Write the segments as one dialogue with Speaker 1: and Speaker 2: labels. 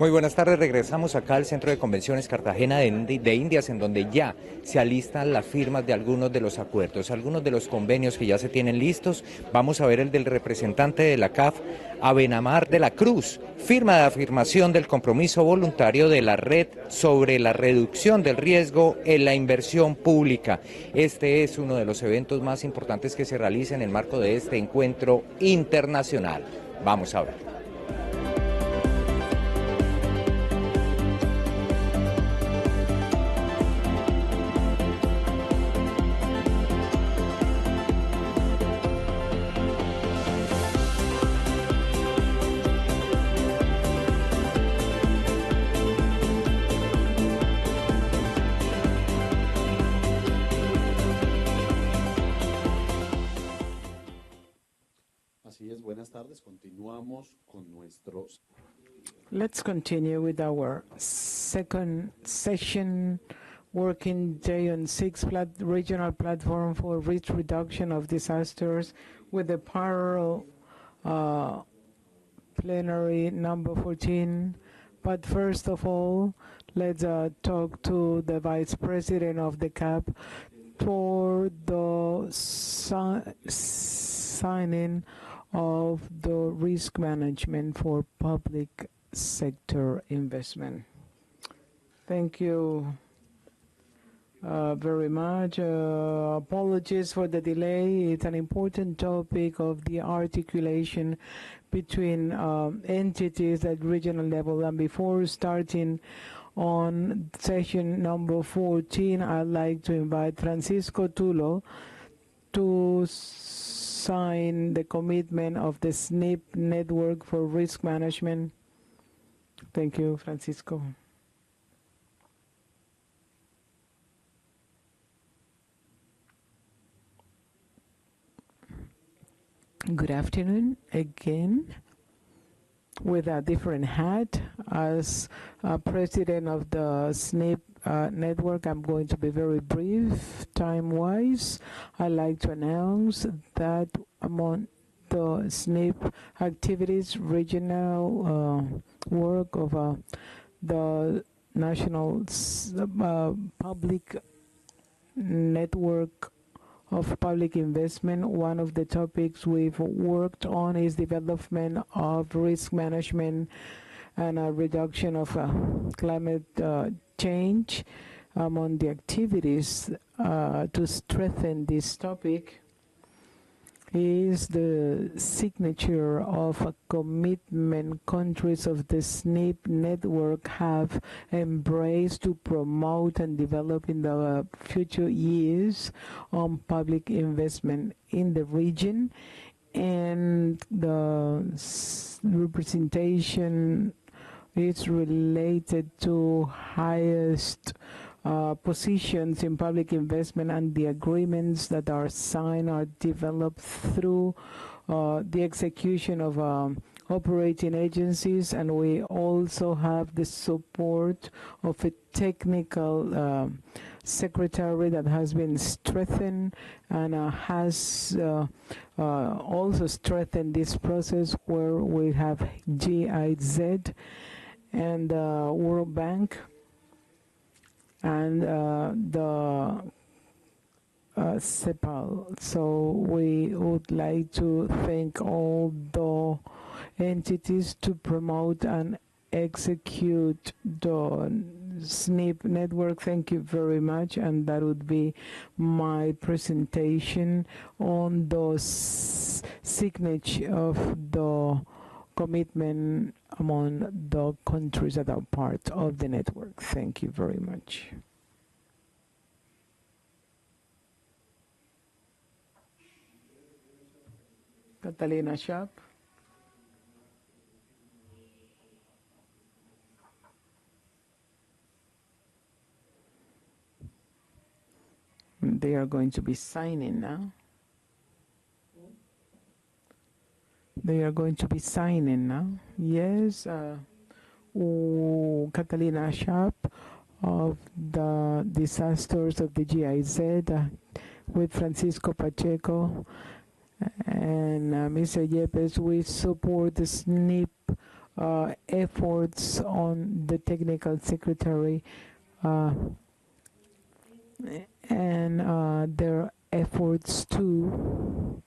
Speaker 1: Muy buenas tardes, regresamos acá al Centro de Convenciones Cartagena de Indias, en donde ya se alistan las firmas de algunos de los acuerdos, algunos de los convenios que ya se tienen listos. Vamos a ver el del representante de la CAF, Abenamar de la Cruz, firma de afirmación del compromiso voluntario de la red sobre la reducción del riesgo en la inversión pública. Este es uno de los eventos más importantes que se realiza en el marco de este encuentro internacional. Vamos a ver.
Speaker 2: Así es, buenas tardes. Continuamos con nuestros.
Speaker 3: Let's continue with our second session, working day on regional platform for risk reduction of disasters with the parallel plenary number 14. But first of all, let's talk to the Vice President of the CAP for the signing of the risk management for public sector investment. Thank you very much. Apologies for the delay. It's an important topic of the articulation between entities at regional level. And before starting on session number 14, I'd like to invite Francisco Tulo to sign the commitment of the SNP Network for Risk Management. Thank you, Francisco. Good afternoon again. With a different hat as president of the SNP network, I'm going to be very brief time-wise. I'd like to announce that among the SNP activities, regional work of the national public network of public investment, one of the topics we've worked on is development of risk management and a reduction of climate change. Among the activities to strengthen this topic is the signature of a commitment countries of the SNP network have embraced to promote and develop in the future years on public investment in the region, and the representation is related to highest positions in public investment, and the agreements that are signed are developed through the execution of operating agencies, and we also have the support of a technical secretary that has been strengthened and has also strengthened this process, where we have GIZ and the World Bank and the CEPAL. So we would like to thank all the entities to promote and execute the SNP network. Thank you very much, and that would be my presentation on the signature of the commitment among the countries that are part of the network. Thank you very much. Catalina Sharp. They are going to be signing now. They are going to be signing now. Yes, Catalina Sharp of the disasters of the GIZ with Francisco Pacheco and Mr. Yepes. We support the SNP efforts on the technical secretary and their efforts to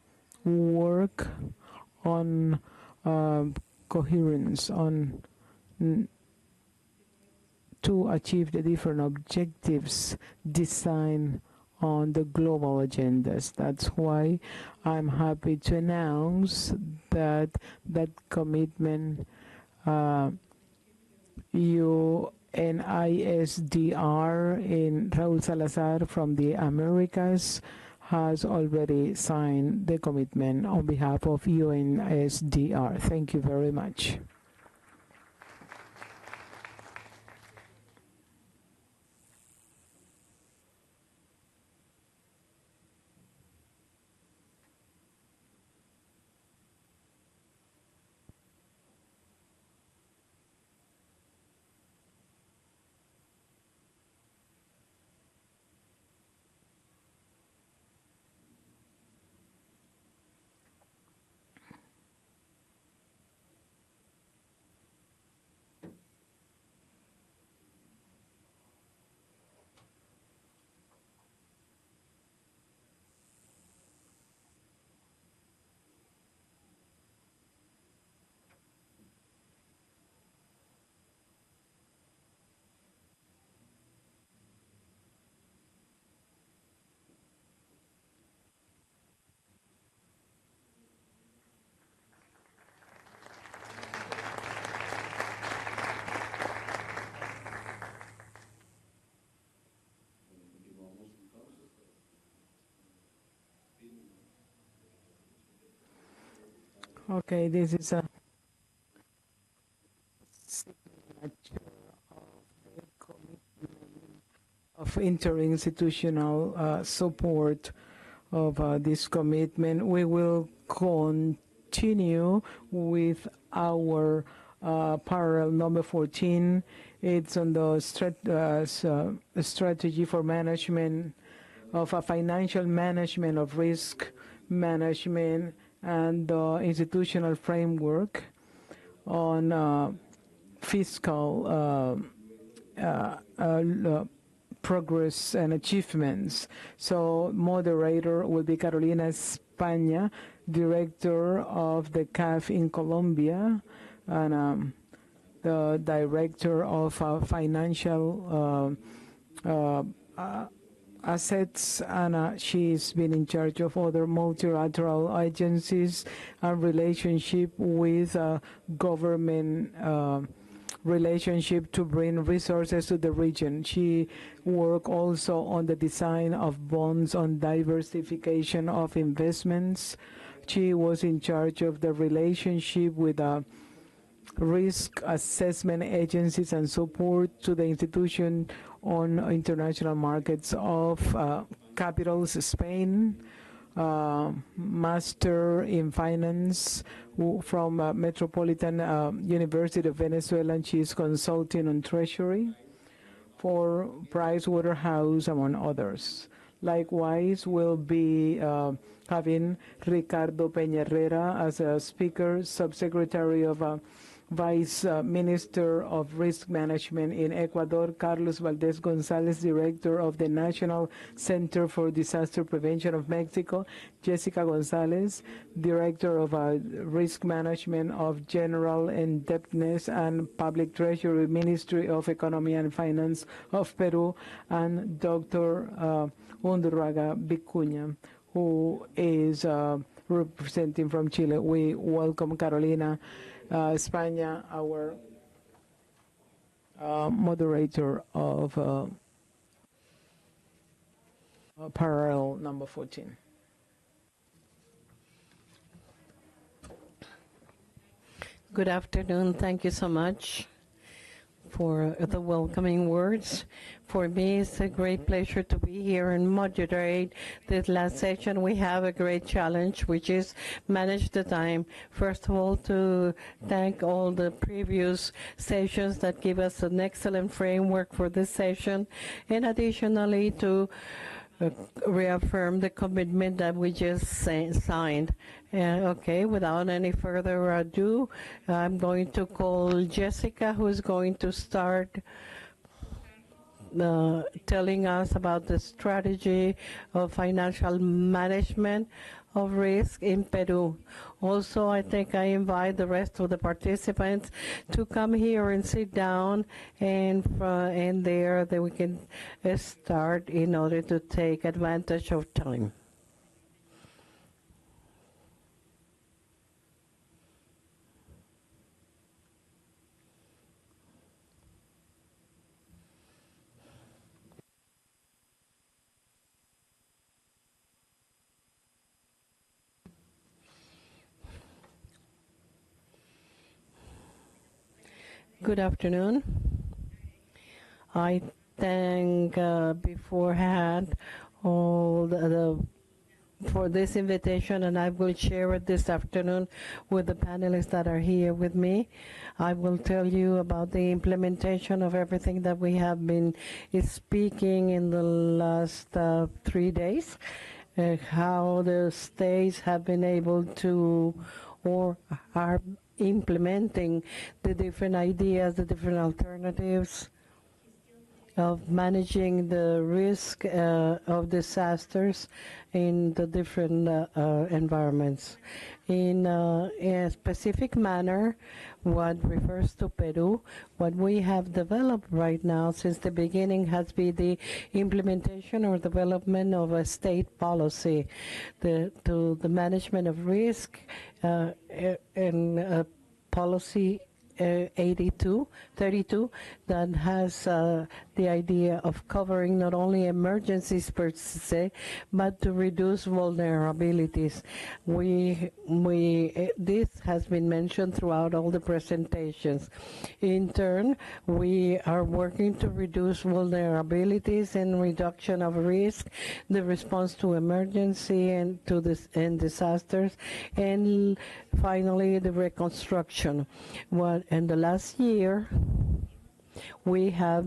Speaker 3: work on coherence on to achieve the different objectives designed on the global agendas. That's why I'm happy to announce that that commitment UNISDR in Raúl Salazar from the Americas has already signed the commitment on behalf of UNSDR. Thank you very much. Okay, this is a signature of the commitment of interinstitutional support of this commitment. We will continue with our parallel number 14. It's on the strategy for management of a financial management of risk management and the institutional framework on fiscal progress and achievements. So moderator will be Carolina España, director of the CAF in Colombia, and the director of financial assets, and she's been in charge of other multilateral agencies and relationship with government relationship to bring resources to the region. She worked also on the design of bonds on diversification of investments. She was in charge of the relationship with risk assessment agencies and support to the institution on international markets of capitals, Spain, Master in Finance from Metropolitan University of Venezuela, and she's consulting on Treasury for Pricewaterhouse, among others. Likewise, we'll be having Ricardo Peña Herrera as a speaker, Subsecretary of Vice Minister of Risk Management in Ecuador, Carlos Valdez Gonzalez, Director of the National Center for Disaster Prevention of Mexico, Jessica Gonzalez, Director of Risk Management of General Indebtedness and Public Treasury, Ministry of Economy and Finance of Peru, and Dr. Undurraga Vicuña, who is representing from Chile. We welcome Carolina España, our moderator of parallel number 14.
Speaker 4: Good afternoon. Thank you so much for the welcoming words. For me, it's a great pleasure to be here and moderate this last session. We have a great challenge, which is manage the time. First of all, to thank all the previous sessions that give us an excellent framework for this session, and additionally to reaffirm the commitment that we just signed. Okay, without any further ado, I'm going to call Jessica, who is going to start telling us about the strategy of financial management of risk in Peru. Also, I think I invite the rest of the participants to come here and sit down, and there we can start in order to take advantage of time. Good afternoon. I thank beforehand all for this invitation, and I will share it this afternoon with the panelists that are here with me. I will tell you about the implementation of everything that we have been speaking in the last 3 days, how the states have been able to or are implementing the different ideas, the different alternatives of managing the risk of disasters in the different environments. In a specific manner, what refers to Peru, what we have developed right now since the beginning has been the implementation or development of a state policy to the management of risk and policy 32 that has the idea of covering not only emergencies per se, but to reduce vulnerabilities. This has been mentioned throughout all the presentations. In turn, we are working to reduce vulnerabilities and reduction of risk, the response to emergency and to and disasters, and finally the reconstruction. In the last year, we have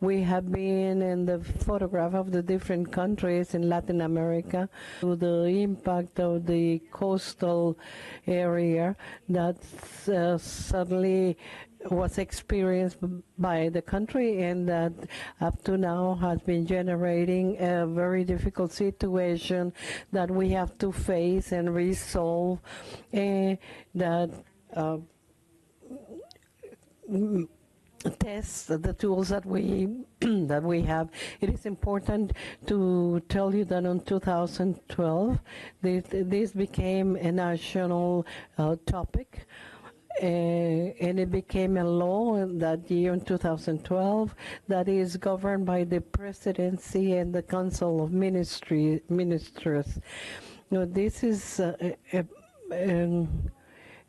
Speaker 4: been in the photograph of the different countries in Latin America, to the impact of the coastal area that suddenly was experienced by the country, and that up to now has been generating a very difficult situation that we have to face and resolve, that test the tools that we that we have. It is important to tell you that in 2012 this became a national topic, and it became a law in that year in 2012 that is governed by the presidency and the council of ministers. This is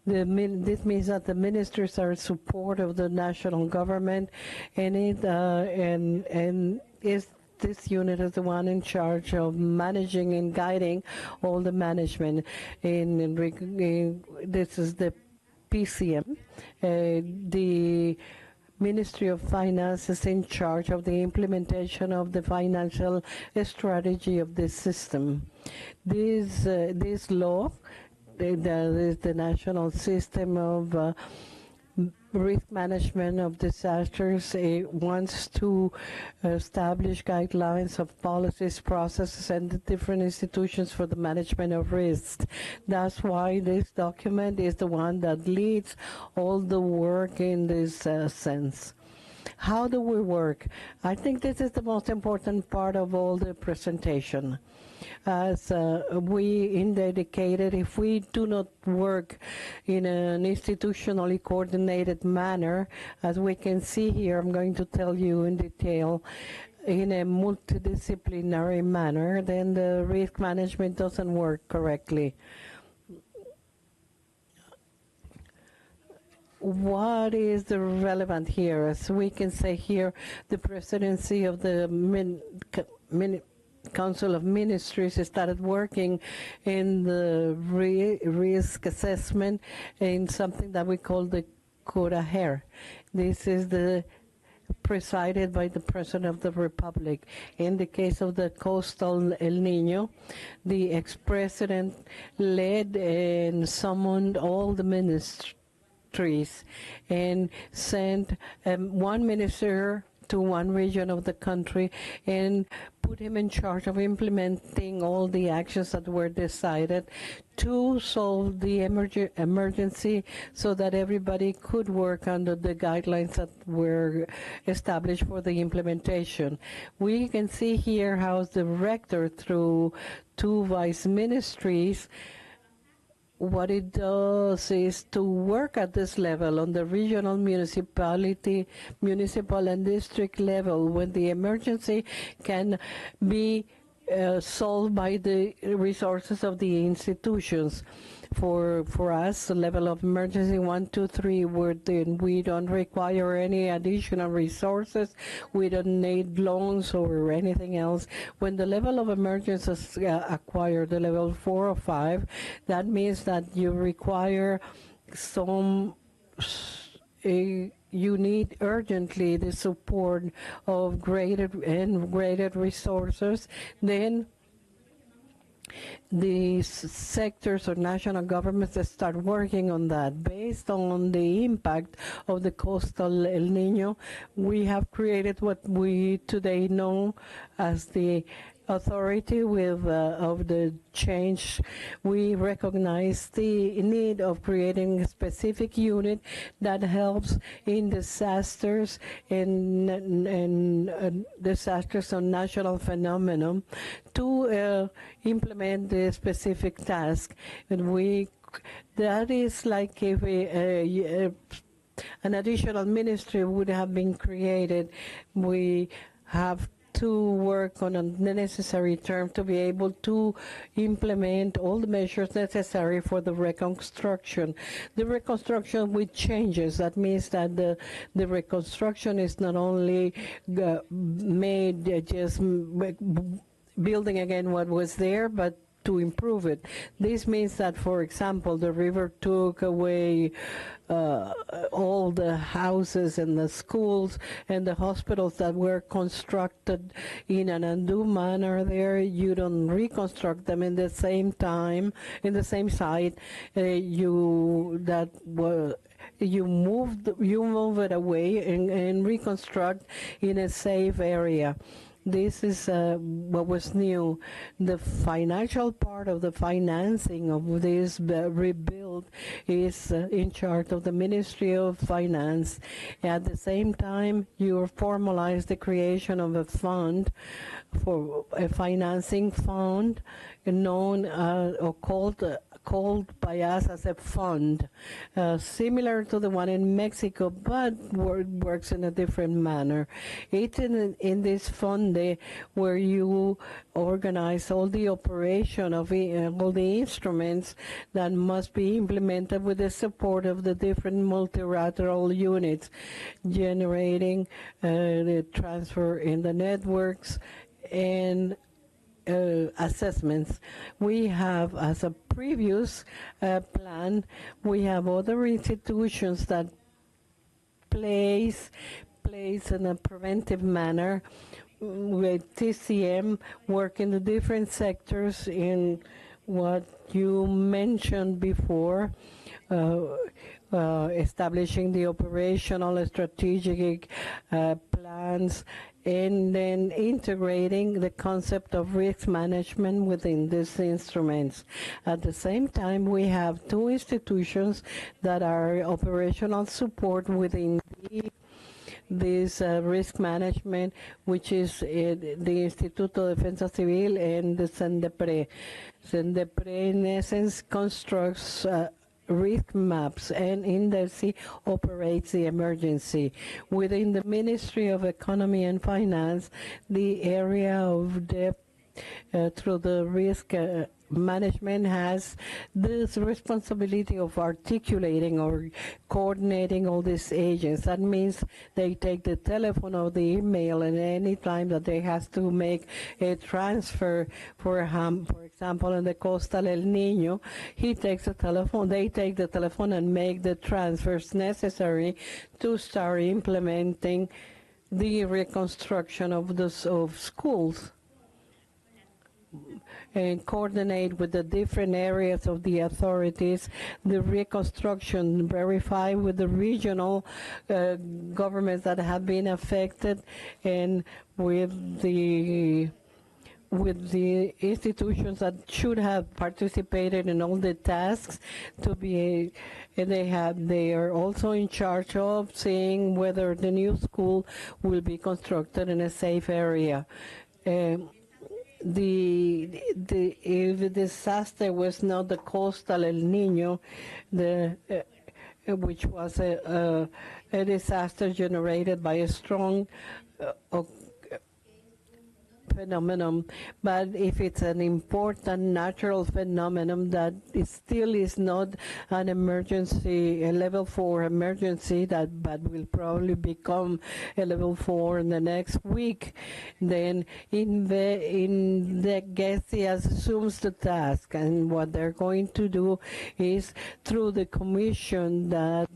Speaker 4: this means that the ministers are in support of the national government, and this unit is the one in charge of managing and guiding all the management. This is the PCM. The Ministry of Finance is in charge of the implementation of the financial strategy of this system. This law, there is the national system of risk management of disasters. It wants to establish guidelines of policies, processes, and the different institutions for the management of risks. That's why this document is the one that leads all the work in this sense. How do we work? I think this is the most important part of all the presentation. As we indicated, if we do not work in an institutionally coordinated manner, as we can see here, I'm going to tell you in detail, in a multidisciplinary manner, then the risk management doesn't work correctly. What is the relevant here? As we can say here, the presidency of the Council of Ministries started working in the risk assessment in something that we call the CORAHER. This is the presided by the President of the Republic. In the case of the coastal El Nino, the ex-president led and summoned all the ministries and sent one minister to one region of the country and put him in charge of implementing all the actions that were decided to solve the emergency so that everybody could work under the guidelines that were established for the implementation. We can see here how the rector, through two vice ministries, what it does is to work at this level on the regional municipal and district level when the emergency can be solved by the resources of the institutions. For us, the level of emergency 1, 2, 3, we don't require any additional resources. We don't need loans or anything else. When the level of emergency is acquired, the level 4 or 5, that means that you require you need urgently the support of greater resources. Then the sectors or national governments that start working on that. Based on the impact of the coastal El Nino, we have created what we today know as the authority of the change. We recognize the need of creating a specific unit that helps in disasters and disasters on national phenomenon to implement the specific task. And that is like if an additional ministry would have been created. We have to work on a necessary term to be able to implement all the measures necessary for the reconstruction. The reconstruction with changes, that means that the reconstruction is not only made just building again what was there, but to improve it. This means that, for example, the river took away all the houses and the schools and the hospitals that were constructed in an undue manner there. You don't reconstruct them in the same time, in the same site. You move it away and reconstruct in a safe area. This is what was new. The financial part of the financing of this rebuild is in charge of the Ministry of Finance. At the same time, you formalize the creation of a fund, for a financing fund known or called by us as a fund, similar to the one in Mexico, but works in a different manner. It's in this fund where you organize all the operation of all the instruments that must be implemented with the support of the different multilateral units, generating the transfer in the networks and assessments. We have, as a previous plan, we have other institutions that plays in a preventive manner with TCM, work in the different sectors in what you mentioned before, establishing the operational strategic plans, and then integrating the concept of risk management within these instruments. At the same time, we have two institutions that are operational support within this risk management, which is the Instituto de Defensa Civil and the CENDEPRE. CENDEPRE, in essence, constructs risk maps, and INDERCI operates the emergency. Within the Ministry of Economy and Finance, the area of debt through the risk management has this responsibility of articulating or coordinating all these agents. That means they take the telephone or the email, and any time that they have to make a transfer, for example, in the coastal El Nino, they take the telephone and make the transfers necessary to start implementing the reconstruction of schools and coordinate with the different areas of the authorities, the reconstruction, verify with the regional governments that have been affected, and with the institutions that should have participated in all the tasks to be, and they are also in charge of seeing whether the new school will be constructed in a safe area. If the disaster was not the coastal El Nino, which was a disaster generated by a strong phenomenon, but if it's an important natural phenomenon that still is not an emergency, a level 4 emergency, but will probably become a level 4 in the next week, then the GESI assumes the task, and what they're going to do is through the commission that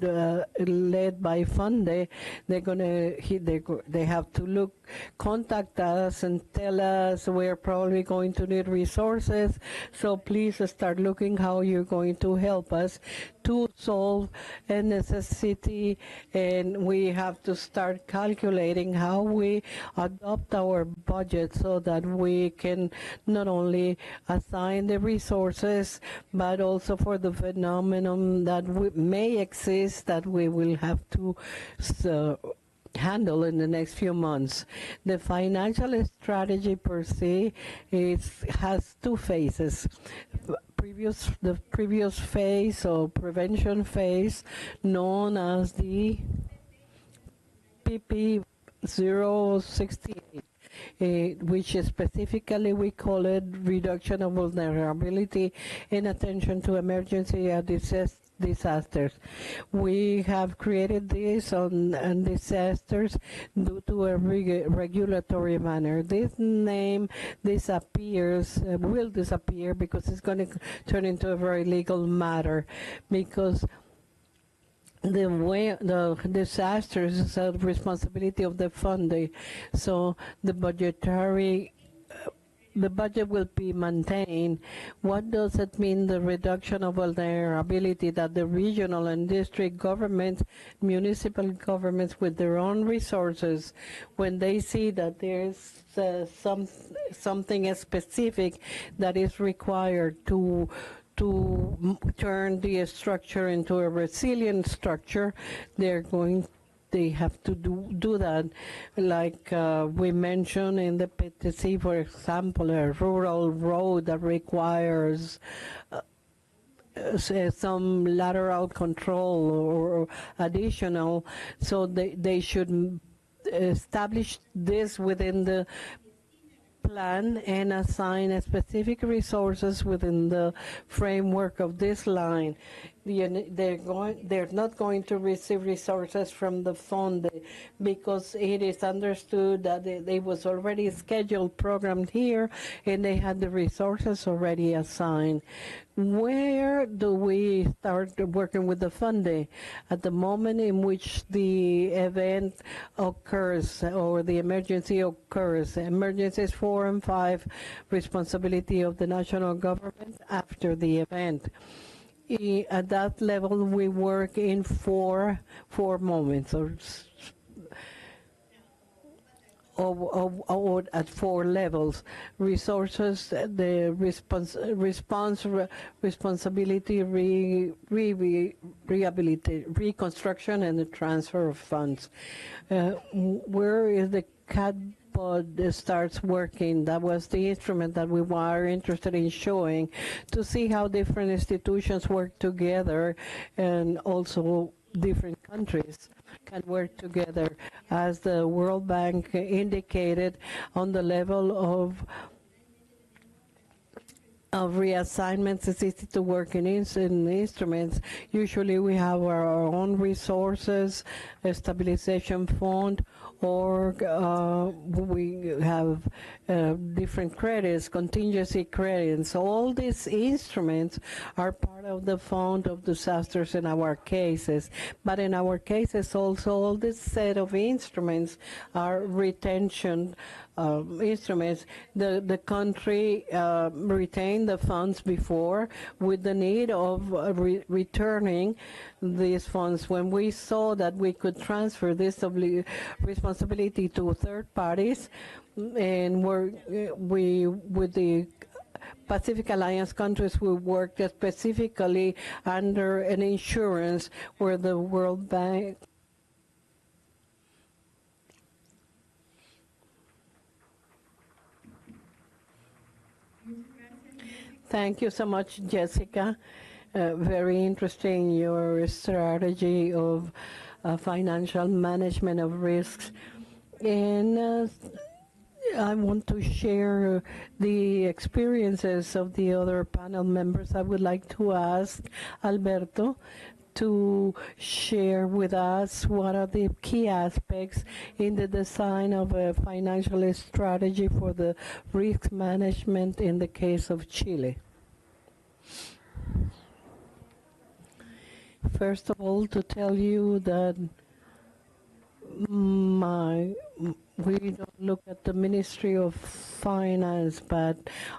Speaker 4: led by Funde, they have to contact us and tell us we're probably going to need resources, so please start looking how you're going to help us to solve a necessity, and we have to start calculating how we adopt our budget so that we can not only assign the resources but also for the phenomenon that may exist that we will have to handle in the next few months. The financial strategy per se has two phases. The previous phase or prevention phase, known as the PP 068. Which specifically we call it reduction of vulnerability and attention to emergency and disasters. We have created this on disasters due to a regulatory manner. This name will disappear because it's going to turn into a very legal matter, because the disasters is a responsibility of the funding, so the budget will be maintained. What does it mean, the reduction of vulnerability, that the regional and district governments, municipal governments with their own resources, when they see that there's something specific that is required to turn the structure into a resilient structure, they have to do that. Like we mentioned in the PTC, for example, a rural road that requires some lateral control or additional, so they should establish this within the plan and assign specific resources within the framework of this line. They're not going to receive resources from the fund because it is understood that they was already scheduled, programmed here, and they had the resources already assigned. Where do we start working with the funding? At the moment in which the event occurs or the emergency occurs. Emergencies 4 and 5, responsibility of the national government after the event. At that level, we work in four moments, or at 4 levels: resources, the responsibility, reconstruction, and the transfer of funds. Where is the CADBOD starts working? That was the instrument that we were interested in showing, to see how different institutions work together, and also different countries can work together. As the World Bank indicated, on the level of reassignments, it's easy to work in instruments. Usually we have our own resources, a stabilization fund, or we have different credits, contingency credits. All these instruments are part of the fund of disasters in our cases. But in our cases also, all this set of instruments are retention instruments. The country retained the funds before with the need of returning these funds. When we saw that we could transfer this responsibility to third parties, and we with the Pacific Alliance countries, we worked specifically under an insurance where the World Bank Thank you so much, Jessica. Very interesting, your strategy of financial management of risks. And I want to share the experiences of the other panel members. I would like to ask Alberto to share with us what are the key aspects in the design of a financial strategy for the risk management in the case of Chile. First of all, to tell you that we don't look at the Ministry of Finance, but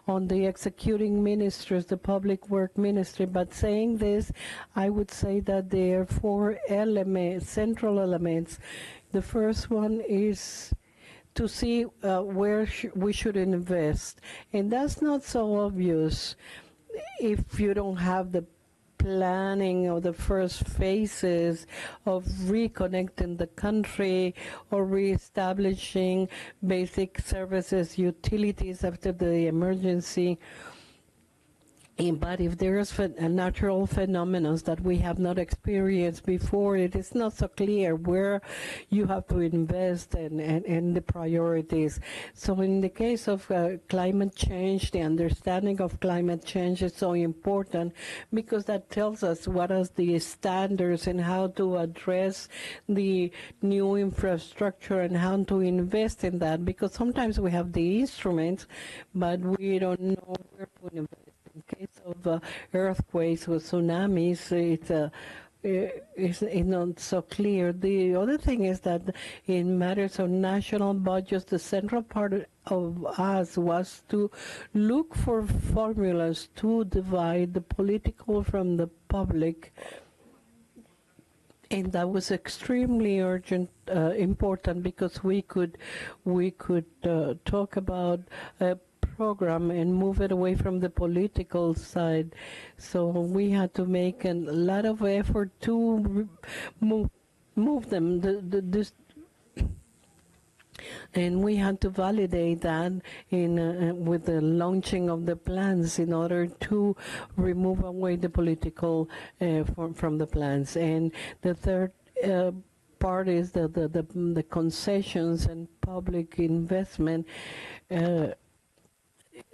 Speaker 4: on the executing ministers, the Public Work Ministry. But saying this, I would say that there are four elements, central elements. The first one is to see where we should invest. And that's not so obvious if you don't have the planning of the first phases of reconnecting the country or reestablishing basic services, utilities after the emergency. But if there's natural phenomena that we have not experienced before, it is not so clear where you have to invest and the priorities. So in the case of climate change, the understanding of climate change is so important because that tells us what are the standards and how to address the new infrastructure and how to invest in that. Because sometimes we have the instruments, but we don't know where to invest. In case of earthquakes or tsunamis, it's not so clear. The other thing is that in matters of national budgets, the central part of us was to look for formulas to divide the political from the public. And that was extremely urgent, important, because we could talk about program and move it away from the political side. So we had to make a lot of effort to move them. And we had to validate that with the launching of the plans in order to remove away the political from the plans. And the third part is the concessions and public investment.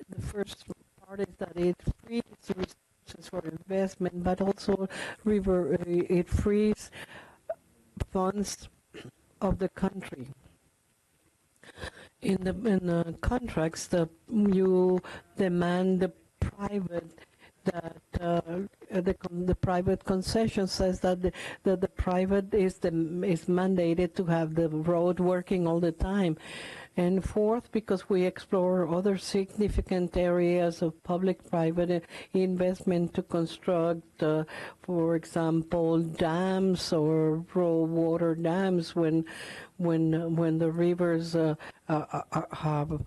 Speaker 4: The first part is that it frees resources for investment, but also it frees funds of the country. In the contracts, you demand the private that the private concession says that the private is mandated to have the road working all the time. And fourth, because we explore other significant areas of public-private investment to construct, for example, dams or raw water dams when the rivers have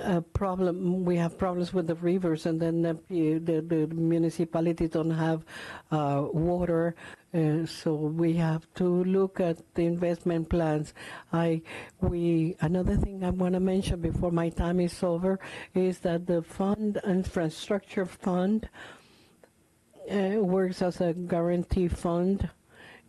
Speaker 4: a problem. We have problems with the rivers, and then the municipality don't have water. So we have to look at the investment plans. Another thing I want to mention before my time is over is that the infrastructure fund works as a guarantee fund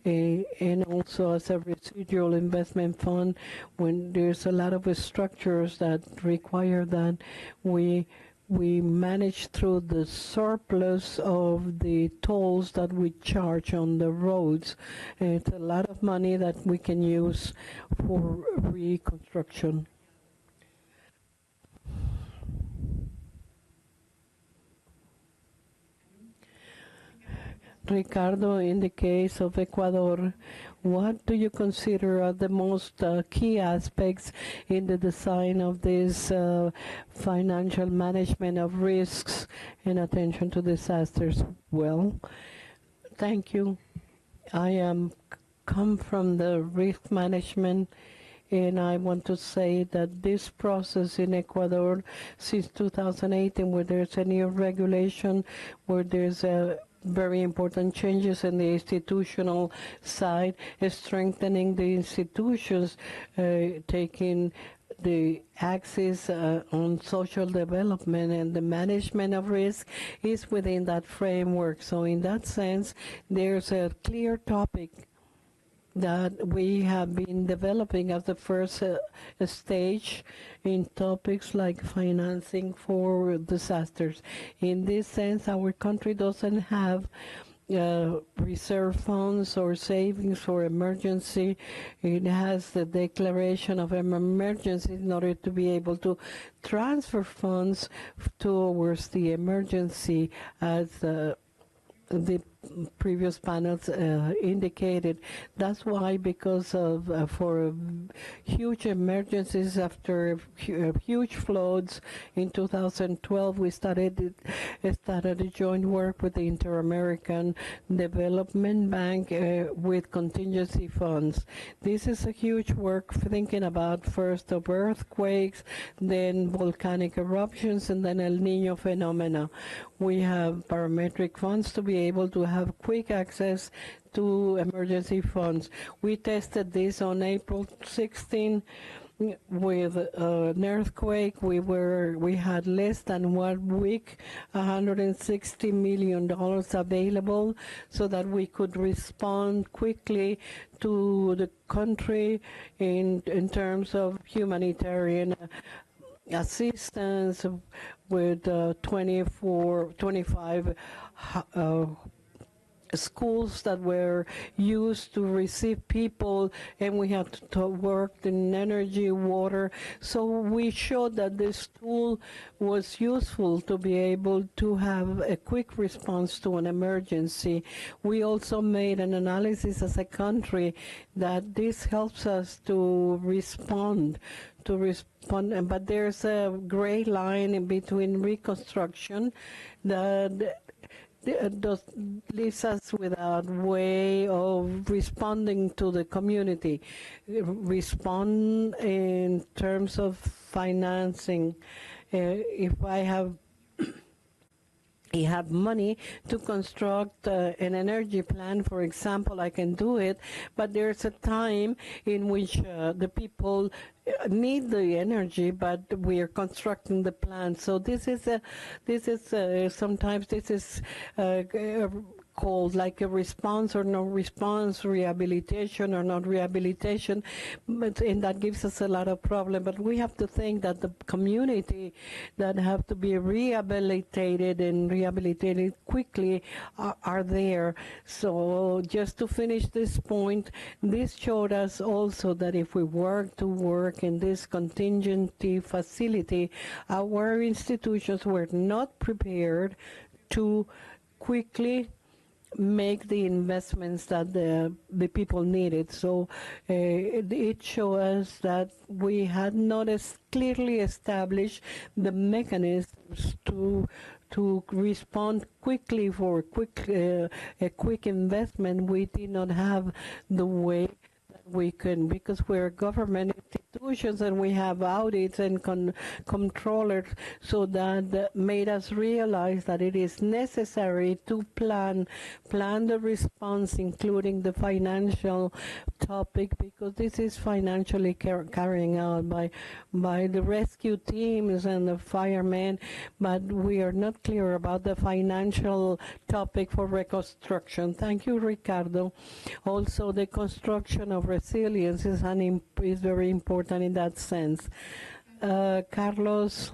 Speaker 4: and also as a residual investment fund when there's a lot of structures that require that we we manage through the surplus of the tolls that we charge on the roads. It's a lot of money that we can use for reconstruction. Ricardo, in the case of Ecuador, what do you consider are the most key aspects in the design of this financial management of risks and attention to disasters? Well, thank you. I come from the risk management, and I want to say that this process in Ecuador since 2008, and where there's a new regulation, where there's a very important changes in the institutional side, strengthening the institutions, taking the axis on social development and the management of risk is within that framework. So in that sense, there's a clear topic that we have been developing as the first stage in topics like financing for disasters. In this sense, our country doesn't have reserve funds or savings for emergency. It has the declaration of an emergency in order to be able to transfer funds towards the emergency as the previous panels indicated. That's why, because of for huge emergencies after huge floods in 2012, we started a joint work with the Inter-American Development Bank with contingency funds. This is a huge work thinking about first of earthquakes, then volcanic eruptions, and then El Niño phenomena. We have parametric funds to be able to have quick access to emergency funds. We tested this on April 16 with an earthquake. We had less than 1 week, $160 million available, so that we could respond quickly to the country in terms of humanitarian assistance with 25 schools that were used to receive people, and we had to work in energy, water. So we showed that this tool was useful to be able to have a quick response to an emergency. We also made an analysis as a country that this helps us to respond, but there's a gray line in between reconstruction that leaves us without way of responding to the community. Respond in terms of financing. If I have money to construct an energy plan, for example, I can do it, but there's a time in which the people need the energy, but we are constructing the plant. So sometimes this is called like a response or no response, rehabilitation or not rehabilitation, and that gives us a lot of problem. But we have to think that the community that have to be rehabilitated and rehabilitated quickly are there. So just to finish this point, this showed us also that if we work in this contingency facility, our institutions were not prepared to quickly make the investments that the people needed. So it showed us that we had not as clearly established the mechanisms to respond quickly for a quick investment. We did not have the way that we can, because we're government institutions and we have audits and controllers, so that made us realize that it is necessary to plan the response, including the financial topic, because this is financially carrying out by the rescue teams and the firemen, but we are not clear about the financial topic for reconstruction. Thank you, Ricardo. Also, the construction of resilience is very important in that sense. Carlos,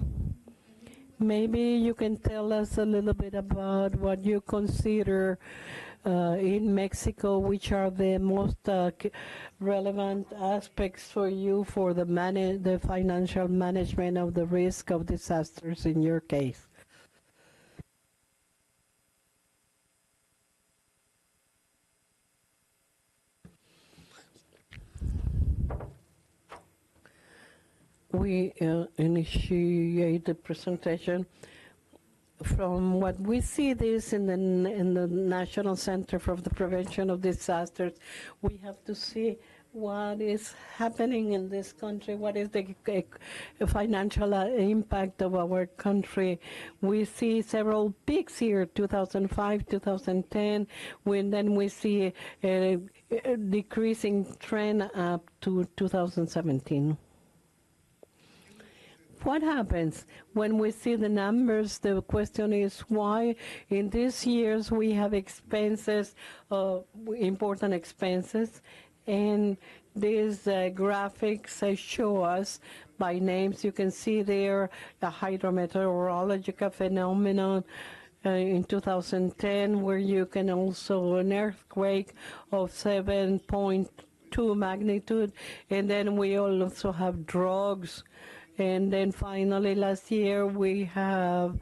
Speaker 4: Maybe you can tell us a little bit about what you consider in Mexico, which are the most relevant aspects for you for the financial management of the risk of disasters in your case. We initiate the presentation from what we see this in the National Center for the Prevention of Disasters. We have to see what is happening in this country, what is the financial impact of our country. We see several peaks here, 2005, 2010, then we see a decreasing trend up to 2017. What happens when we see the numbers? The question is why in these years we have expenses, important expenses, and these graphics show us by names. You can see there the hydrometeorological phenomenon in 2010, where you can also an earthquake of 7.2 magnitude, and then we also have drugs. And then finally, last year we have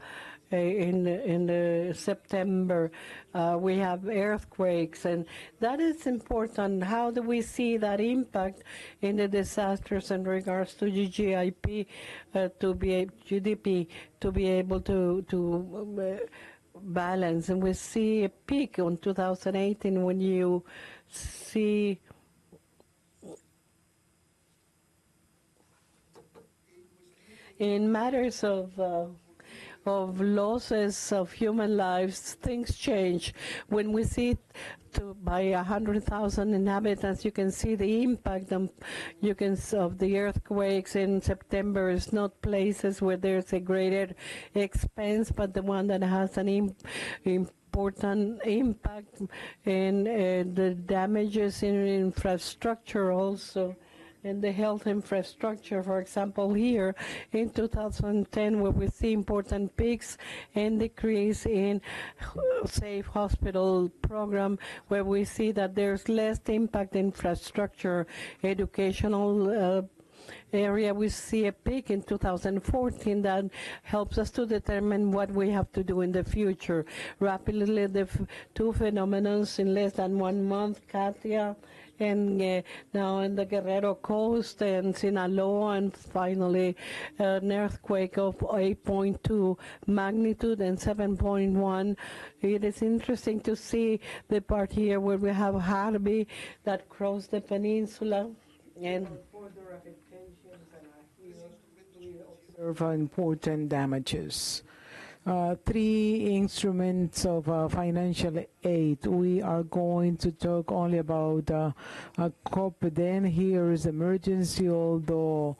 Speaker 4: in September we have earthquakes, and that is important. How do we see that impact in the disasters in regards to GDP to be able to balance? And we see a peak on 2018 when you see in matters of losses of human lives, things change. When we see by 100,000 inhabitants, you can see the impact of the earthquakes in September. Is not places where there's a greater expense, but the one that has an important impact in the damages in infrastructure also. In the health infrastructure, for example, here in 2010, where we see important peaks and decrease in safe hospital program, where we see that there's less impact infrastructure, educational area. We see a peak in 2014 that helps us to determine what we have to do in the future. Rapidly, the two phenomena in less than 1 month, Katia, and now in the Guerrero coast and Sinaloa, and finally an earthquake of 8.2 magnitude and 7.1. It is interesting to see the part here where we have Harvey that crossed the peninsula, and further affectations, and here we observe
Speaker 3: important damages. 3 instruments of financial aid. We are going to talk only about COP. Here is emergency, although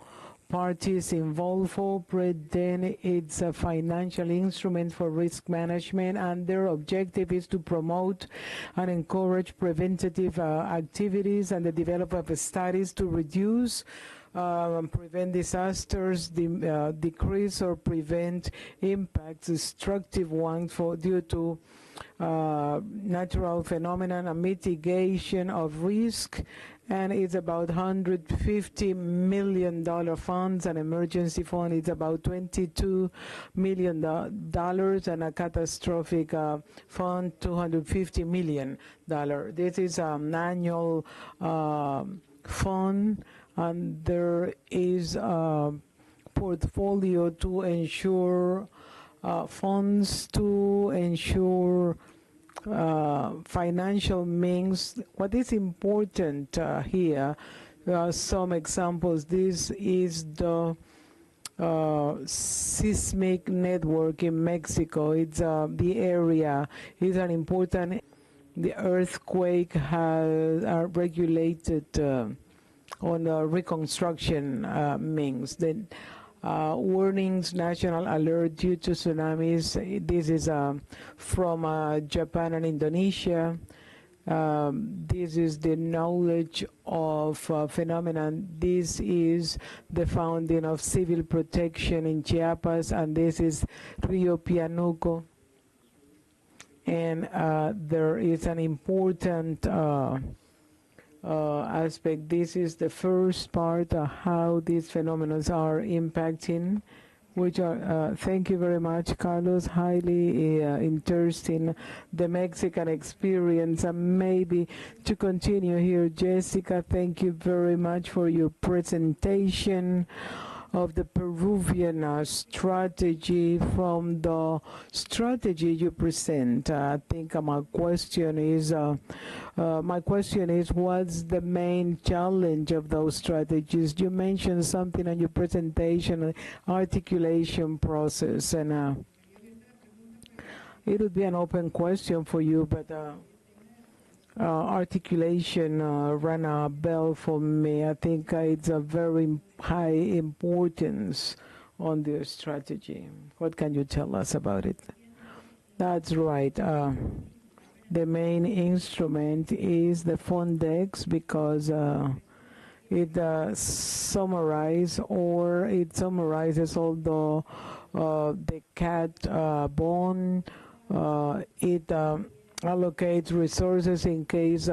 Speaker 3: parties involved for then it's a financial instrument for risk management, and their objective is to promote and encourage preventative activities and the development of studies to reduce prevent disasters, decrease or prevent impacts, destructive ones due to natural phenomena, and mitigation of risk. And it's about $150 million funds. An emergency fund is about $22 million, and a catastrophic fund, $250 million. This is an annual fund, and there is a portfolio to ensure funds to ensure financial means. What is important here, some examples. This is the seismic network in Mexico. It's the area is an important. The earthquake are regulated on reconstruction means. Then warnings, national alert due to tsunamis. This is from Japan and Indonesia. This is the knowledge of phenomenon. This is the founding of civil protection in Chiapas, and this is Rio Pianuco. And there is an important aspect. This is the first part of how these phenomena are impacting, which are, thank you very much, Carlos, highly interesting, the Mexican experience. And maybe to continue here, Jessica, thank you very much for your presentation of the Peruvian strategy. From the strategy you present, I think my question is, what's the main challenge of those strategies? You mentioned something on your presentation, articulation process, and it would be an open question for you, but articulation rang a bell for me. I think it's a very high importance on the strategy. What can you tell us about it? That's right. The main instrument is the Fondex, because it summarizes all the CAT bond. It allocates resources in case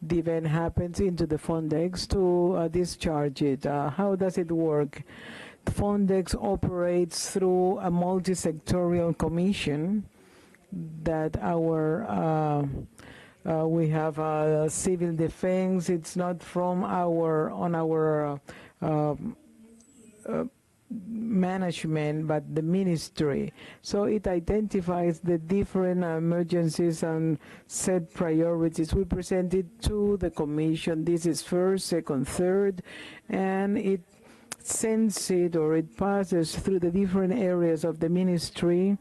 Speaker 3: the event happens into the Fondex to discharge it. How does it work? Fondex operates through a multi-sectorial commission that we have civil defense. It's not from our management, but the ministry. So it identifies the different emergencies and set priorities. We present it to the commission. This is first, second, third, and it sends it, or it passes through the different areas of the ministry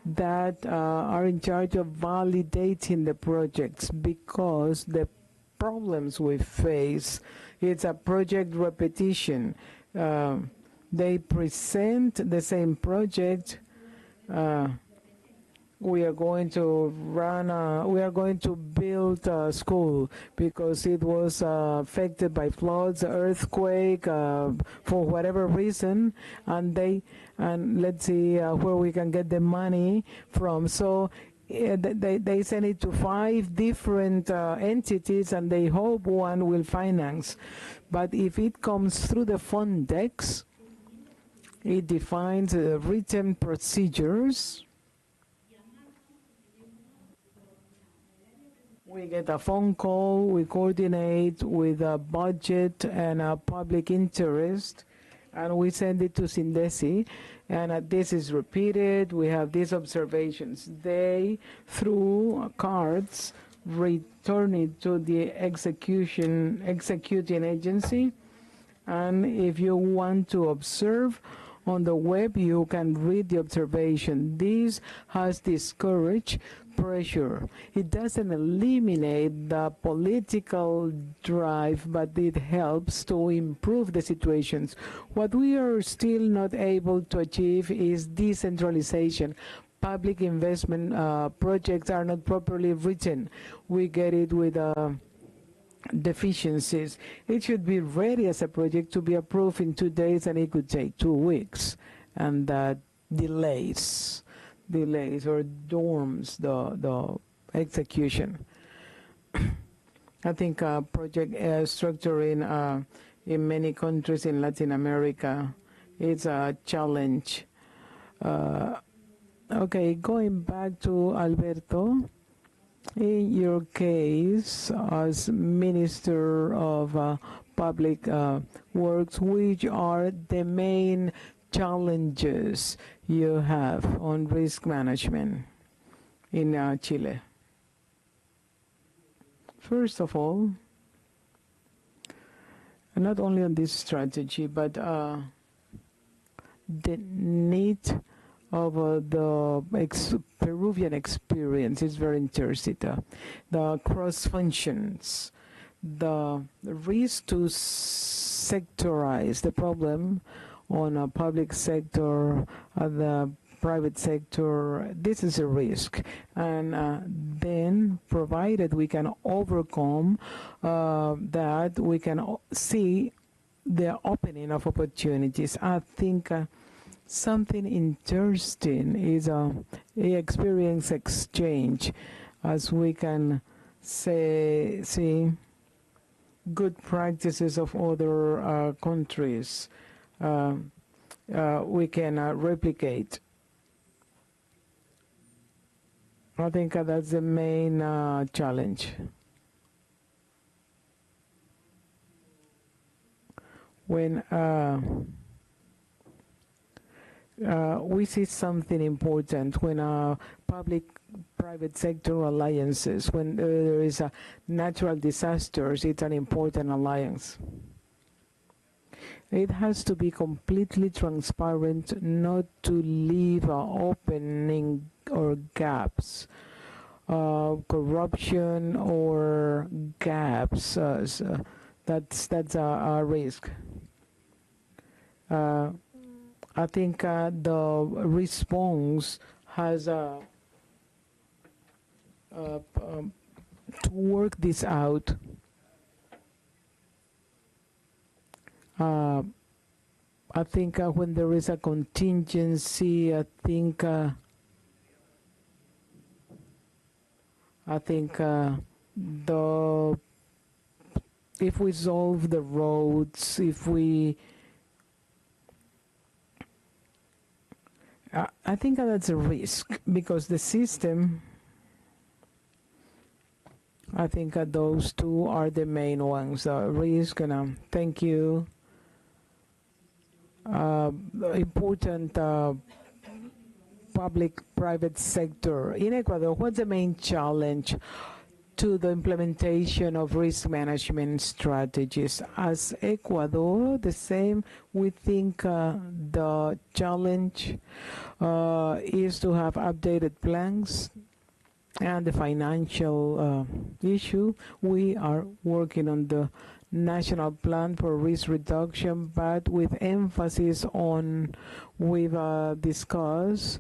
Speaker 3: that are in charge of validating the projects, because the problems we face, it's a project repetition. They present the same project. We are going to build a school because it was affected by floods, earthquake, for whatever reason, and let's see where we can get the money from. So they send it to 5 different entities, and they hope one will finance. But if it comes through the Fondex, it defines written procedures. We get a phone call, we coordinate with a budget and a public interest, and we send it to Sindesi, and this is repeated. We have these observations. They, through cards, return it to the executing agency, and if you want to observe on the web, you can read the observation. This has discouraged pressure. It doesn't eliminate the political drive, but it helps to improve the situations. What we are still not able to achieve is decentralization. Public investment projects are not properly written. We get it with deficiencies. It should be ready as a project to be approved in 2 days, and it could take 2 weeks, and that delays or dorms the execution. I think project structuring in many countries in Latin America is a challenge. Okay, going back to Alberto. In your case, as Minister of Public Works, which are the main challenges you have on risk management in Chile? First of all, not only on this strategy, but the need of the Peruvian experience is very interesting. The cross functions, the risk to sectorize the problem on a public sector, the private sector, this is a risk. And then, provided we can overcome that, we can see the opening of opportunities. I think something interesting is experience exchange, as we can see good practices of other countries. We can replicate. I think that's the main challenge. When we see something important, when public-private sector alliances, when there is a natural disasters, it's an important alliance. It has to be completely transparent, not to leave opening or gaps, corruption or gaps. That's a risk. I think the response has to work this out. I think when there is a contingency, I think if we solve the roads, if we I think that's a risk, because the system, I think those two are the main ones. Risk and thank you. Important public-private sector. In Ecuador, what's the main challenge to the implementation of risk management strategies? As Ecuador, the same, we think the challenge is to have updated plans, and the financial issue. We are working on the national plan for risk reduction, but with emphasis on, we've discussed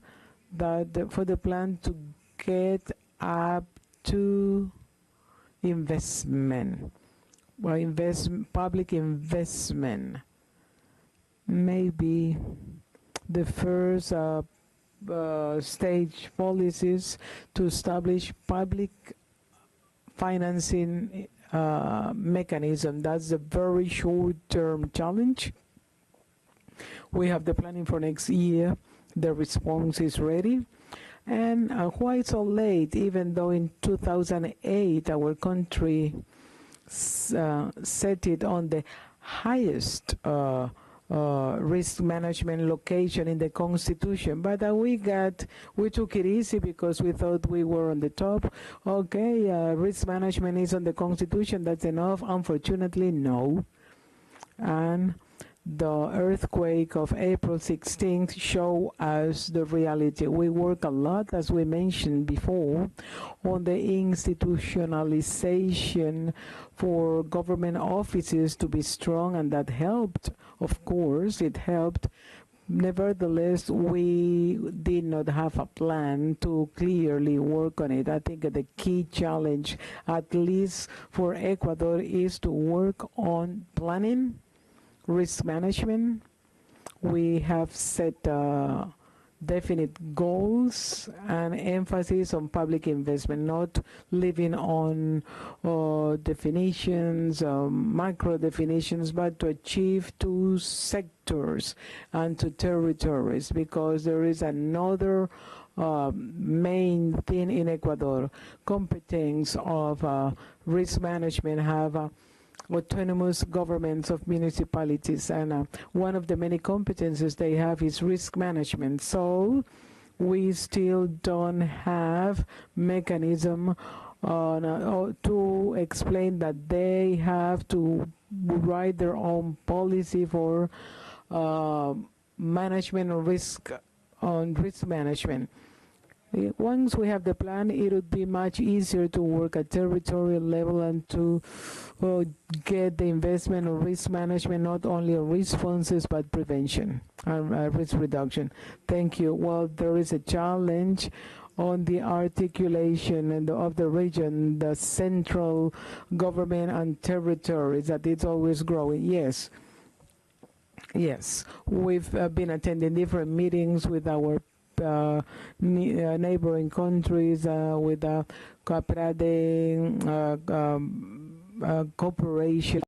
Speaker 3: that for the plan to get up to investment, well, public investment, maybe the first stage policies to establish public financing mechanism. That's a very short-term challenge. We have the planning for next year. The response is ready. And why so late, even though in 2008 our country set it on the highest risk management location in the Constitution, but we took it easy because we thought we were on the top. Okay, risk management is on the Constitution, that's enough. Unfortunately, no. And the earthquake of April 16th show us the reality. We work a lot, as we mentioned before, on the institutionalization for government offices to be strong, and that helped. Of course, it helped. Nevertheless, we did not have a plan to clearly work on it. I think the key challenge, at least for Ecuador, is to work on planning, risk management. We have set definite goals and emphasis on public investment, not living on definitions, macro definitions, but to achieve two sectors and two territories, because there is another main thing in Ecuador. Competence of risk management have autonomous governments of municipalities, and one of the many competences they have is risk management. So we still don't have mechanism to explain that they have to write their own policy for management of risk, on risk management. Once we have the plan, it would be much easier to work at territorial level and to get the investment or risk management, not only responses but prevention and risk reduction. Thank you. Well, there is a challenge on the articulation and of the region, the central government and territories, that it's always growing. Yes. Yes, we've been attending different meetings with our neighboring countries, with cooperating cooperation